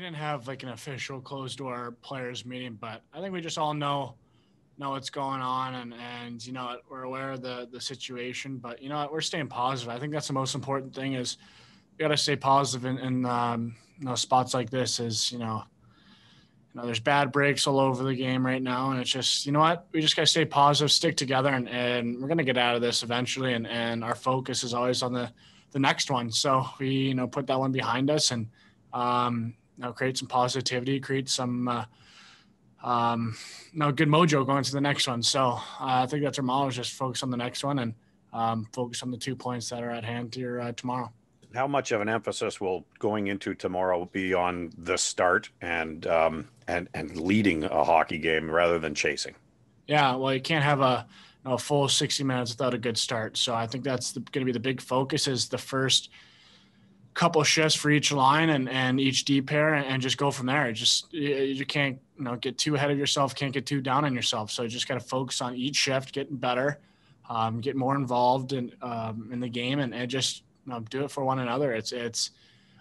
didn't have like an official closed door players meeting, but I think we just all know what's going on, and we're aware of the situation, but we're staying positive. I think that's the most important thing is we got to stay positive in spots like this is, there's bad breaks all over the game right now. And it's just, we just got to stay positive, stick together, and we're going to get out of this eventually. And our focus is always on the next one. So we, put that one behind us and, create some positivity, create some, good mojo going to the next one. So I think that's our model, is just focus on the next one and focus on the 2 points that are at hand here tomorrow. How much of an emphasis will going into tomorrow be on the start and leading a hockey game rather than chasing? Yeah, well, you can't have a full 60 minutes without a good start. So I think that's going to be the big focus, is the first couple shifts for each line and each D pair, and just go from there. You can't get too ahead of yourself, can't get too down on yourself. So you just got to focus on each shift, getting better, get more involved in the game, and just do it for one another. It's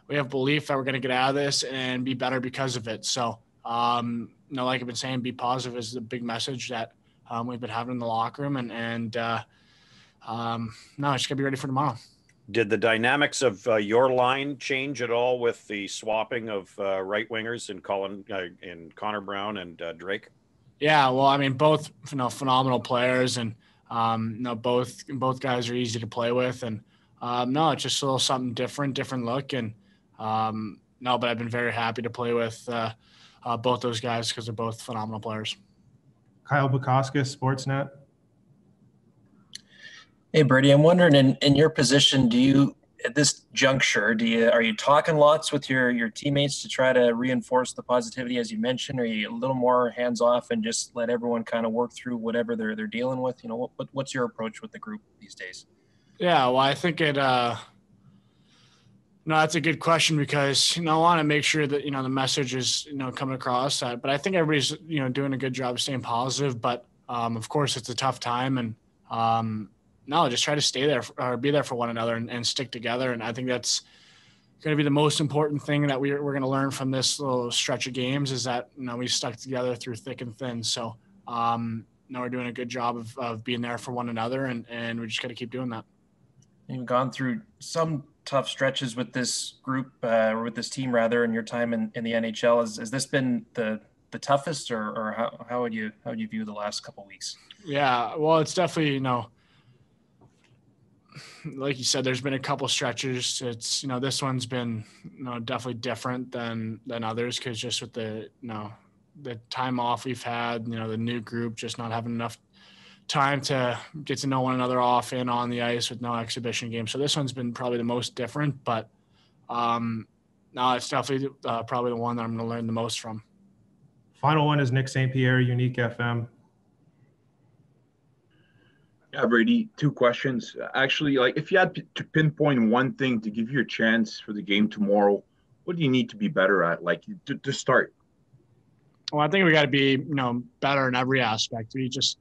we have belief that we're going to get out of this and be better because of it. So, like I've been saying, be positive is the big message that we've been having in the locker room. And just got to be ready for tomorrow. Did the dynamics of your line change at all with the swapping of right wingers in Connor Brown and Drake? Yeah, well, I mean, both phenomenal players, and both guys are easy to play with, and it's just a little something different look, and but I've been very happy to play with both those guys because they're both phenomenal players. Kyle.Bukauskas, Sportsnet. Hey, Brady, I'm wondering in your position, do you, at this juncture, are you talking lots with your teammates to try to reinforce the positivity, as you mentioned? Or are you a little more hands off and just let everyone kind of work through whatever they're dealing with? What's your approach with the group these days? Yeah, well, I think that's a good question, because, I want to make sure that, the message is, coming across that, but I think everybody's, doing a good job of staying positive, but of course it's a tough time, and just try to stay there or be there for one another and stick together. And I think that's going to be the most important thing that we're going to learn from this little stretch of games, is that, we stuck together through thick and thin. So, we're doing a good job of being there for one another, and we just got to keep doing that. You've gone through some tough stretches with this group, or with this team rather, in your time in the NHL. Has this been the toughest, or how would you view the last couple of weeks? Yeah, well, it's definitely, like you said, there's been a couple stretches. It's, this one's been, definitely different than others, because just with the time off we've had, the new group just not having enough time to get to know one another off and on the ice with no exhibition game. So this one's been probably the most different, but it's definitely probably the one that I'm going to learn the most from. Final one is Nick St-Pierre, Unique FM. Yeah, Brady, 2 questions. Actually, if you had to pinpoint one thing to give you a chance for the game tomorrow, what do you need to be better at, to start? Well, I think we got to be, better in every aspect. We just,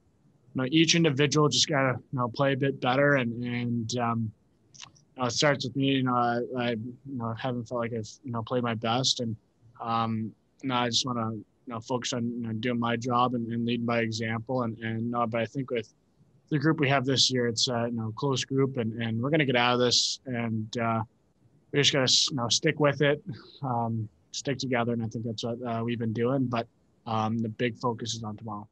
each individual just got to, play a bit better. And it starts with me, I haven't felt like I've, played my best. And I just want to, focus on, doing my job and leading by example. But I think with the group we have this year, it's a close group, and we're going to get out of this, and we just got to stick with it, stick together, and I think that's what we've been doing. But the big focus is on tomorrow.